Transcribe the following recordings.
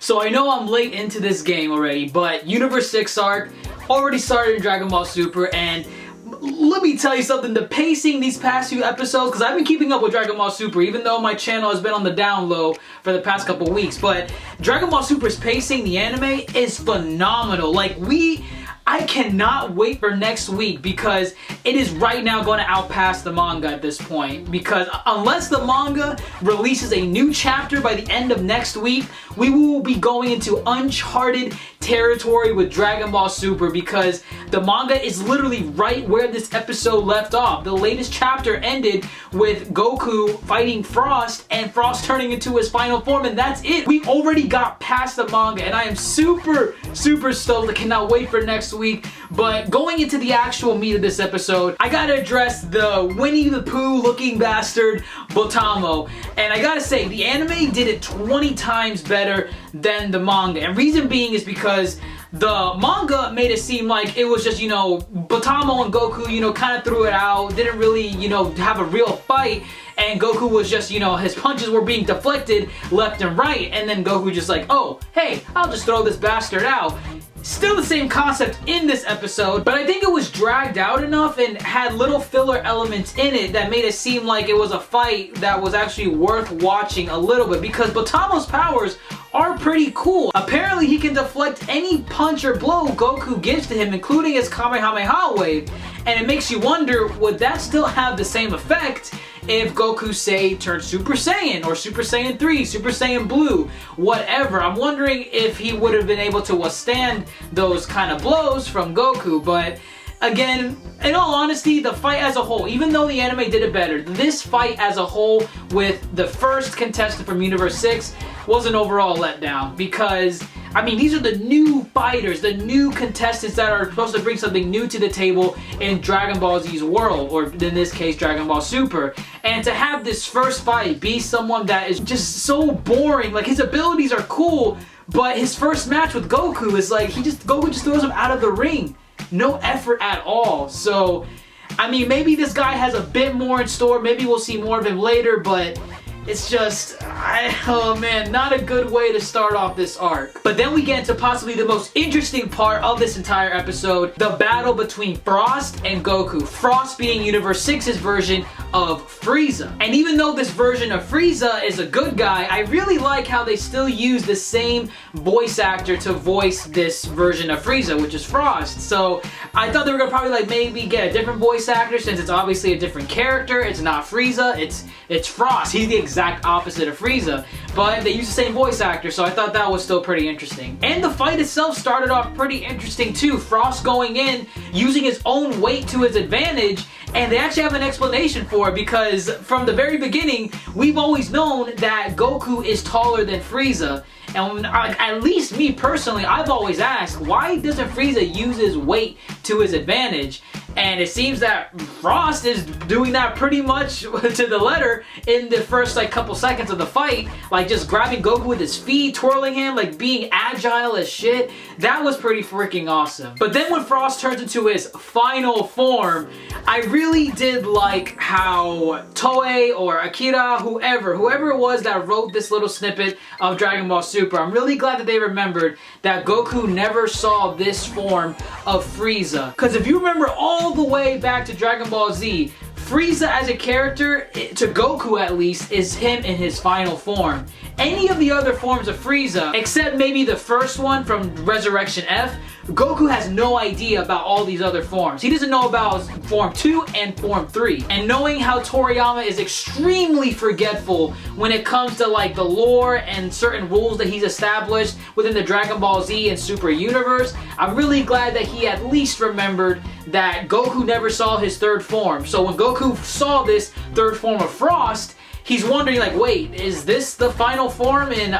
So I know I'm late into this game already, but Universe 6 arc already started in Dragon Ball Super, and let me tell you something, the pacing these past few episodes, because I've been keeping up with Dragon Ball Super, even though my channel has been on the down low for the past couple weeks, but Dragon Ball Super's pacing, the anime, is phenomenal. Like, I cannot wait for next week because it is right now going to outpass the manga at this point, because unless the manga releases a new chapter by the end of next week, we will be going into uncharted territory with Dragon Ball Super, because the manga is literally right where this episode left off. The latest chapter ended with Goku fighting Frost and Frost turning into his final form, and that's it. We already got past the manga, and I am super stoked. I cannot wait for next week. But going into the actual meat of this episode, I gotta address the Winnie the Pooh looking bastard Botamo, and I gotta say, the anime did it 20 times better than the manga, and reason being is because the manga made it seem like it was just, Botamo and Goku, kind of threw it out, didn't really, have a real fight, and Goku was just, his punches were being deflected left and right, and then Goku just like, oh, hey, I'll just throw this bastard out. Still the same concept in this episode, but I think it was dragged out enough and had little filler elements in it that made it seem like it was a fight that was actually worth watching a little bit, because Botamo's powers are pretty cool. Apparently he can deflect any punch or blow Goku gives to him, including his Kamehameha wave, and it makes you wonder, would that still have the same effect if Goku, say, turned Super Saiyan, or Super Saiyan 3, Super Saiyan Blue, whatever. I'm wondering if he would have been able to withstand those kind of blows from Goku, but again, in all honesty, the fight as a whole, even though the anime did it better, this fight as a whole with the first contestant from Universe 6 was an overall letdown, because these are the new fighters, the new contestants that are supposed to bring something new to the table in Dragon Ball Z's world, or in this case, Dragon Ball Super. And to have this first fight be someone that is just so boring, like his abilities are cool, but his first match with Goku is like, Goku just throws him out of the ring. No effort at all. So, maybe this guy has a bit more in store, maybe we'll see more of him later, but it's just, oh man, not a good way to start off this arc. But then we get into possibly the most interesting part of this entire episode, the battle between Frost and Goku. Frost being Universe 6's version of Frieza. And even though this version of Frieza is a good guy, I really like how they still use the same voice actor to voice this version of Frieza, which is Frost. So I thought they were gonna probably maybe get a different voice actor, since it's obviously a different character. It's not Frieza, it's Frost. He's the exact opposite of Frieza, but they use the same voice actor, so I thought that was still pretty interesting. And the fight itself started off pretty interesting too. Frost going in, using his own weight to his advantage, and they actually have an explanation for it, because from the very beginning, we've always known that Goku is taller than Frieza. And at least me personally, I've always asked, why doesn't Frieza use his weight to his advantage? And it seems that Frost is doing that pretty much to the letter in the first couple seconds of the fight, just grabbing Goku with his feet, twirling him, being agile as shit. That was pretty freaking awesome. But then when Frost turns into his final form, I really did like how Toei or Akira, whoever it was that wrote this little snippet of Dragon Ball Super, I'm really glad that they remembered that Goku never saw this form of Frieza. Because if you remember all the way back to Dragon Ball Z, Frieza as a character, to Goku at least, is him in his final form. Any of the other forms of Frieza, except maybe the first one from Resurrection F, Goku has no idea about all these other forms. He doesn't know about Form 2 and Form 3. And knowing how Toriyama is extremely forgetful when it comes to the lore and certain rules that he's established within the Dragon Ball Z and Super universe, I'm really glad that he at least remembered that Goku never saw his third form. So when Goku saw this third form of Frost, he's wondering wait, is this the final form in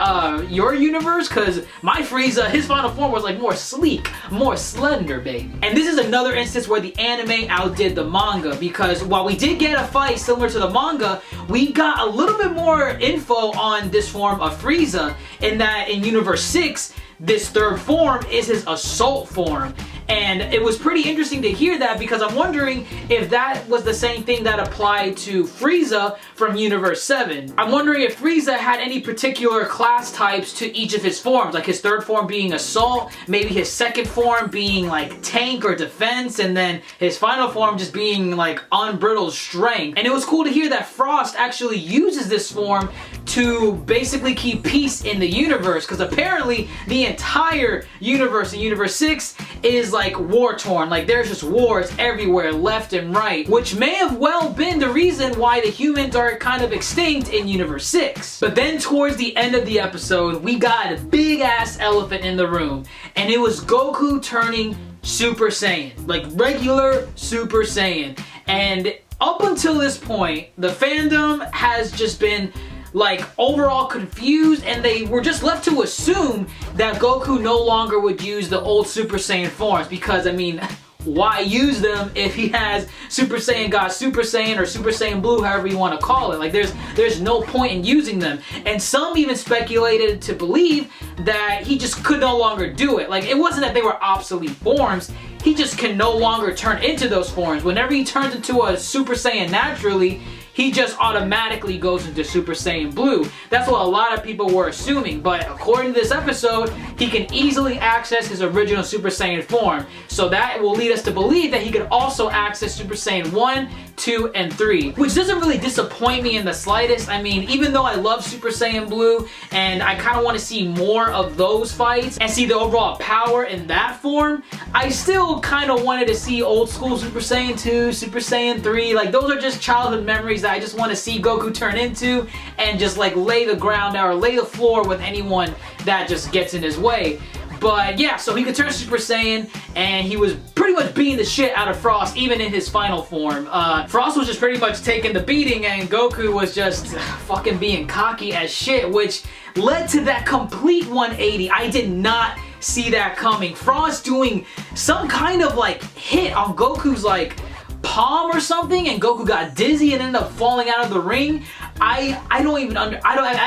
your universe? Because my Frieza, his final form was more sleek, more slender, baby. And this is another instance where the anime outdid the manga, because while we did get a fight similar to the manga, we got a little bit more info on this form of Frieza, in that in Universe 6, this third form is his assault form. And it was pretty interesting to hear that, because I'm wondering if that was the same thing that applied to Frieza from Universe 7. I'm wondering if Frieza had any particular class types to each of his forms, like his third form being Assault, maybe his second form being like Tank or Defense, and then his final form just being like Unbridled Strength. And it was cool to hear that Frost actually uses this form to basically keep peace in the universe, because apparently the entire universe in Universe 6 is like war-torn. Like there's just wars everywhere, left and right, which may have well been the reason why the humans are kind of extinct in Universe 6. But then towards the end of the episode, we got a big ass elephant in the room, and it was Goku turning Super Saiyan, like regular Super Saiyan. And up until this point, the fandom has just been like overall confused, and they were just left to assume that Goku no longer would use the old Super Saiyan forms, because I mean, why use them if he has Super Saiyan God, Super Saiyan, or Super Saiyan Blue, however you want to call it? Like there's no point in using them. And some even speculated to believe that he just could no longer do it. Like it wasn't that they were obsolete forms, he just can no longer turn into those forms. Whenever he turns into a Super Saiyan naturally, he just automatically goes into Super Saiyan Blue. That's what a lot of people were assuming, but according to this episode, he can easily access his original Super Saiyan form. So that will lead us to believe that he could also access Super Saiyan 1, 2, and 3, which doesn't really disappoint me in the slightest. I mean, even though I love Super Saiyan Blue, and I kind of want to see more of those fights and see the overall power in that form, I still kind of wanted to see old school Super Saiyan 2, Super Saiyan 3. Like those are just childhood memories that I just want to see Goku turn into, and just like lay the ground down or lay the floor with anyone that just gets in his way. But yeah, so he could turn Super Saiyan, and he was pretty much beating the shit out of Frost, even in his final form. Frost was just pretty much taking the beating, and Goku was just fucking being cocky as shit, which led to that complete 180. I did not see that coming. Frost doing some kind of like hit on Goku's like palm or something, and Goku got dizzy and ended up falling out of the ring. I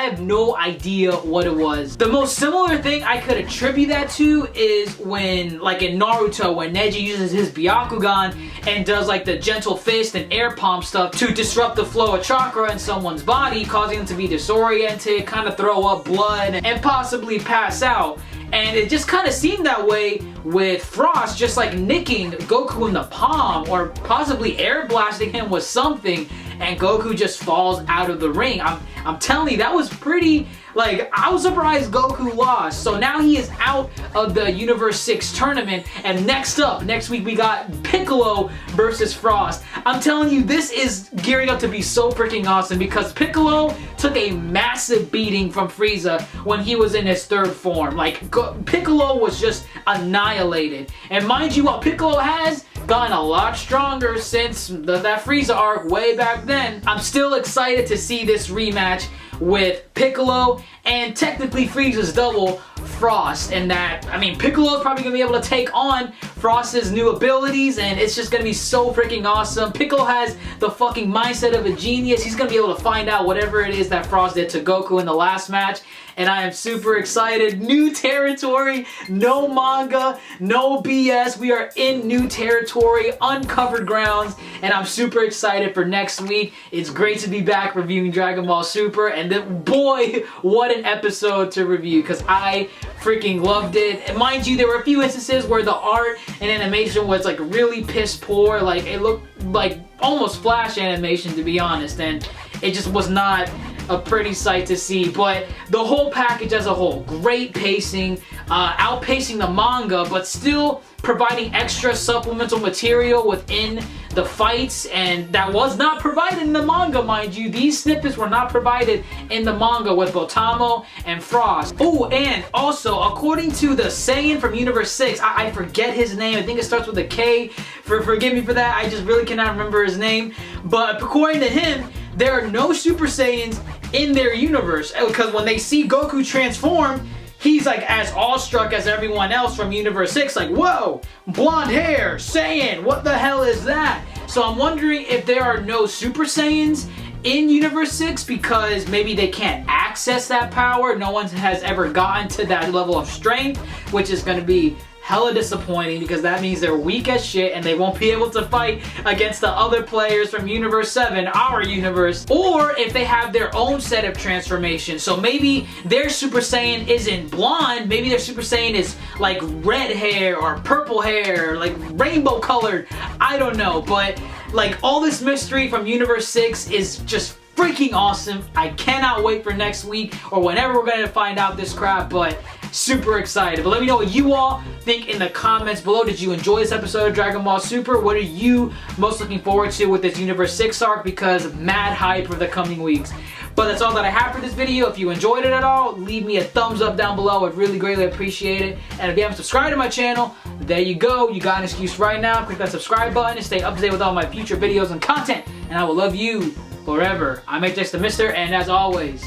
have no idea what it was. The most similar thing I could attribute that to is when, like in Naruto, when Neji uses his Byakugan and does like the gentle fist and air palm stuff to disrupt the flow of chakra in someone's body, causing them to be disoriented, kind of throw up blood, and possibly pass out. And it just kind of seemed that way with Frost, just like nicking Goku in the palm or possibly air blasting him with something, and Goku just falls out of the ring. I'm telling you, that was pretty, like, I was surprised Goku lost. So now he is out of the Universe 6 tournament, and next week we got Piccolo versus Frost. I'm telling you, this is gearing up to be so freaking awesome, because Piccolo took a massive beating from Frieza when he was in his third form. Like, Piccolo was just annihilated. And mind you, while Piccolo has gotten a lot stronger since that Frieza arc way back then, I'm still excited to see this rematch with Piccolo and technically Frieza's double, Frost. And that, I mean, Piccolo is probably going to be able to take on Frost's new abilities, and it's just going to be so freaking awesome. Piccolo has the fucking mindset of a genius. He's going to be able to find out whatever it is that Frost did to Goku in the last match, and I am super excited. New territory, no manga, no BS. We are in new territory, uncovered grounds, and I'm super excited for next week. It's great to be back reviewing Dragon Ball Super, and then, boy, what an episode to review, because I freaking loved it. And mind you, there were a few instances where the art and animation was like really piss poor. Like, it looked like almost Flash animation, to be honest, and it just was not a pretty sight to see. But the whole package as a whole, great pacing, outpacing the manga, but still providing extra supplemental material within the fights, and that was not provided in the manga, mind you. These snippets were not provided in the manga with Botamo and Frost. Oh, and also, according to the Saiyan from Universe 6, I forget his name, I think it starts with a K, forgive me for that, I just really cannot remember his name, but according to him, there are no Super Saiyans in their universe, because when they see Goku transform, he's like as awestruck as everyone else from Universe 6, like, whoa, blonde hair, Saiyan, what the hell is that? So I'm wondering if there are no Super Saiyans in Universe 6 because maybe they can't access that power. No one has ever gotten to that level of strength, which is going to be hella disappointing because that means they're weak as shit and they won't be able to fight against the other players from Universe 7, our universe. Or if they have their own set of transformations. So maybe their Super Saiyan isn't blonde, maybe their Super Saiyan is like red hair or purple hair, like rainbow colored. I don't know, but like all this mystery from Universe 6 is just freaking awesome. I cannot wait for next week or whenever we're gonna find out this crap, but super excited. But let me know what you all think in the comments below. Did you enjoy this episode of Dragon Ball Super? What are you most looking forward to with this Universe 6 arc? Because mad hype for the coming weeks. But that's all that I have for this video. If you enjoyed it at all, leave me a thumbs up down below. I'd really greatly appreciate it. And if you haven't subscribed to my channel, there you go. You got an excuse right now. Click that subscribe button and stay up to date with all my future videos and content. And I will love you forever. I'm HX the Mister, and as always,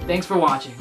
thanks for watching.